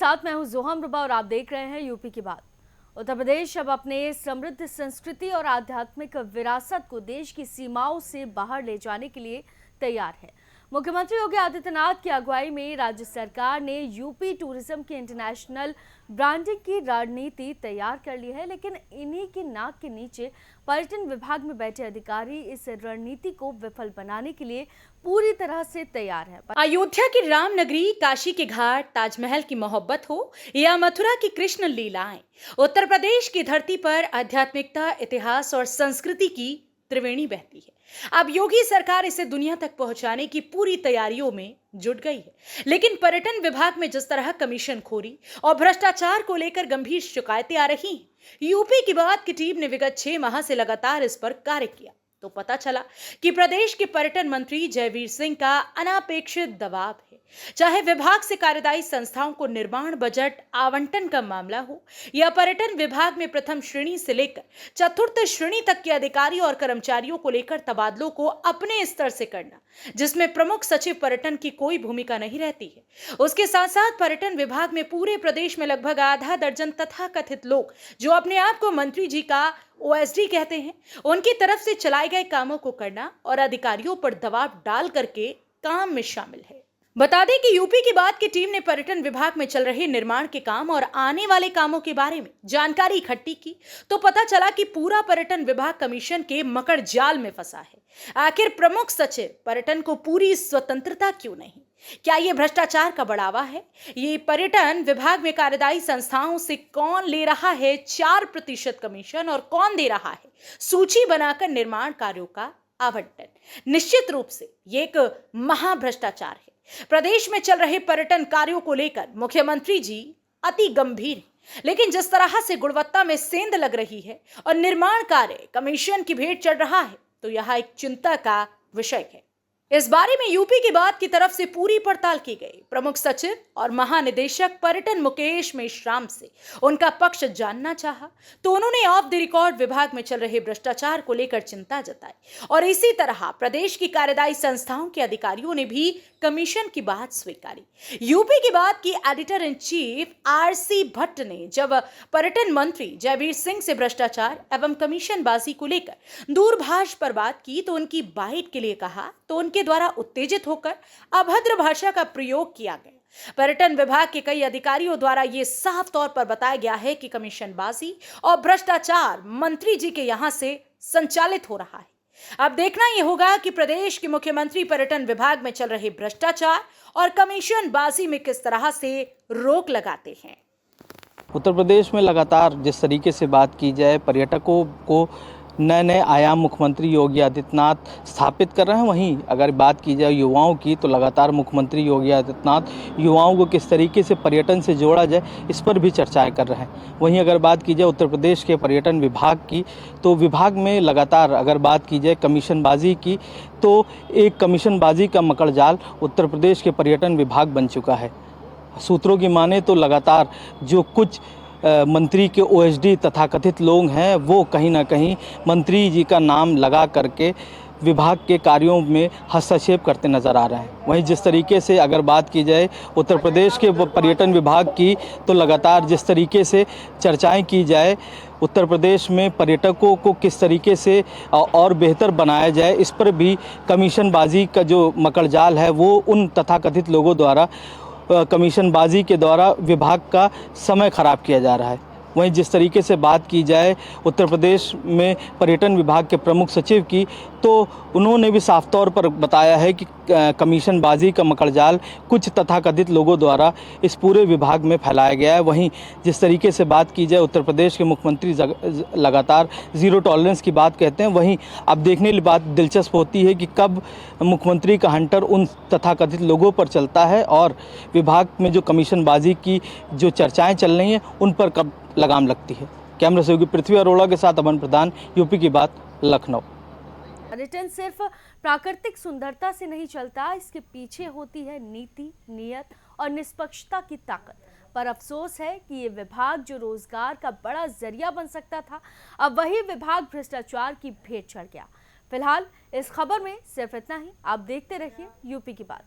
साथ मैं हूं जोहम रुबा और आप देख रहे हैं यूपी की बात। उत्तर प्रदेश अब अपने समृद्ध संस्कृति और आध्यात्मिक विरासत को देश की सीमाओं से बाहर ले जाने के लिए तैयार है। मुख्यमंत्री योगी आदित्यनाथ की अगुवाई में राज्य सरकार ने यूपी टूरिज्म की इंटरनेशनल ब्रांडिंग की रणनीति तैयार कर ली है, लेकिन इन्हीं की नाक के नीचे पर्यटन विभाग में बैठे अधिकारी इस रणनीति को विफल बनाने के लिए पूरी तरह से तैयार है। अयोध्या की राम नगरी, काशी के घाट, ताजमहल की मोहब्बत हो या मथुरा की कृष्ण लीलाएं, उत्तर प्रदेश की धरती पर आध्यात्मिकता, इतिहास और संस्कृति की त्रिवेणी बहती है। अब योगी सरकार इसे दुनिया तक पहुंचाने की पूरी तैयारियों में जुट गई है, लेकिन पर्यटन विभाग में जिस तरह कमीशन खोरी और भ्रष्टाचार को लेकर गंभीर शिकायतें आ रही हैं, यूपी की बात की टीम ने विगत 6 माह से लगातार इस पर कार्य किया तो पता चला कि प्रदेश के पर्यटन मंत्री जयवीर सिंह का अनापेक्षित दबाव है। चाहे विभाग से कार्यदायी संस्थाओं को निर्माण बजट आवंटन का मामला हो या पर्यटन विभाग में प्रथम श्रेणी से लेकर चतुर्थ श्रेणी तक के अधिकारी और कर्मचारियों को लेकर तबादलों को अपने स्तर से करना, जिसमें प्रमुख सचिव पर्यटन की कोई भूमिका नहीं रहती है। उसके साथ साथ पर्यटन विभाग में पूरे प्रदेश में लगभग आधा दर्जन तथाकथित लोग जो अपने आप को मंत्री जी का ओएसडी कहते हैं, उनकी तरफ से चलाए गए कामों को करना और अधिकारियों पर दबाव डाल करके काम में शामिल है। बता दें कि यूपी की बात की टीम ने पर्यटन विभाग में चल रहे निर्माण के काम और आने वाले कामों के बारे में जानकारी इकट्ठी की तो पता चला कि पूरा पर्यटन विभाग कमीशन के मकड़ जाल में फंसा है। आखिर प्रमुख सचिव पर्यटन को पूरी स्वतंत्रता क्यों नहीं? क्या ये भ्रष्टाचार का बढ़ावा है? ये पर्यटन विभाग में कार्यदायी संस्थाओं से कौन ले रहा है 4% कमीशन और कौन दे रहा है सूची बनाकर निर्माण कार्यों का आवंटन? निश्चित रूप से ये एक महाभ्रष्टाचार है। प्रदेश में चल रहे पर्यटन कार्यों को लेकर मुख्यमंत्री जी अति गंभीर हैं, लेकिन जिस तरह से गुणवत्ता में सेंध लग रही है और निर्माण कार्य कमीशन की भेंट चढ़ रहा है तो यह एक चिंता का विषय है। इस बारे में यूपी की बात की तरफ से पूरी पड़ताल की गई। प्रमुख सचिव और महानिदेशक पर्यटन मुकेश मेश्राम से उनका पक्ष जानना चाहा तो उन्होंने ऑफ द रिकॉर्ड विभाग में चल रहे भ्रष्टाचार को लेकर चिंता जताई और इसी तरह प्रदेश की कार्यदायी संस्थाओं के अधिकारियों ने भी कमीशन की बात स्वीकारी। यूपी की बात की editor in chief RC Bhatt ने जब पर्यटन मंत्री जयवीर सिंह से भ्रष्टाचार एवं कमीशनबाजी को लेकर दूरभाष पर बात की तो उनकी बाइट के लिए कहा तो उनके द्वारा उत्तेजित होकर अभद्र भाषा का प्रयोग किया गया। पर्यटन विभाग के कई अधिकारियों द्वारा यह साफ तौर पर बताया गया है कि कमीशनबाजी और भ्रष्टाचार मंत्री जी के यहां से संचालित हो रहा है। अब देखना यह होगा कि प्रदेश के मुख्यमंत्री पर्यटन विभाग में चल रहे भ्रष्टाचार और कमीशनबाजी में किस तरह से रोक लगाते हैं। उत्तर प्रदेश में लगातार जिस तरीके से बात की जाए, पर्यटकों को नए नए आयाम मुख्यमंत्री योगी आदित्यनाथ स्थापित कर रहे हैं। वहीं अगर बात की जाए युवाओं की तो लगातार मुख्यमंत्री योगी आदित्यनाथ युवाओं को किस तरीके से पर्यटन से जोड़ा जाए इस पर भी चर्चाएं कर रहे हैं। वहीं अगर बात की जाए उत्तर प्रदेश के पर्यटन विभाग की तो विभाग में लगातार अगर बात की जाए कमीशनबाजी की तो एक कमीशनबाजी का मकड़जाल उत्तर प्रदेश के पर्यटन विभाग बन चुका है। सूत्रों की माने तो लगातार जो कुछ मंत्री के ओएसडी तथाकथित लोग हैं वो कहीं ना कहीं मंत्री जी का नाम लगा करके विभाग के कार्यों में हस्तक्षेप करते नज़र आ रहे हैं। वहीं जिस तरीके से अगर बात की जाए उत्तर प्रदेश के पर्यटन विभाग की तो लगातार जिस तरीके से चर्चाएं की जाए उत्तर प्रदेश में पर्यटकों को किस तरीके से और बेहतर बनाया जाए इस पर भी कमीशनबाजी का जो मकड़जाल है वो उन तथाकथित लोगों द्वारा कमीशनबाजी के द्वारा विभाग का समय खराब किया जा रहा है। वहीं जिस तरीके से बात की जाए उत्तर प्रदेश में पर्यटन विभाग के प्रमुख सचिव की तो उन्होंने भी साफ तौर पर बताया है कि कमीशनबाजी का मकड़जाल कुछ तथाकथित लोगों द्वारा इस पूरे विभाग में फैलाया गया है। वहीं जिस तरीके से बात की जाए उत्तर प्रदेश के मुख्यमंत्री लगातार ज़ीरो टॉलरेंस की बात कहते हैं। वहीं अब देखने की बात दिलचस्प होती है कि कब मुख्यमंत्री का हंटर उन तथाकथित लोगों पर चलता है और विभाग में जो कमीशनबाजी की जो चर्चाएँ चल रही हैं उन पर कब लगाम लगती है। कैमरा सहयोगी पृथ्वी अरोड़ा के साथ अमन प्रधान, यूपी की बात, लखनऊ। पर्यटन सिर्फ प्राकृतिक सुंदरता से नहीं चलता, इसके पीछे होती है नीति, नियत और निष्पक्षता की ताकत। पर अफसोस है कि ये विभाग जो रोजगार का बड़ा जरिया बन सकता था, अब वही विभाग भ्रष्टाचार की भेंट चढ़ गया। फिलहाल इस खबर में सिर्फ इतना ही। आप देखते रहिए यूपी की बात।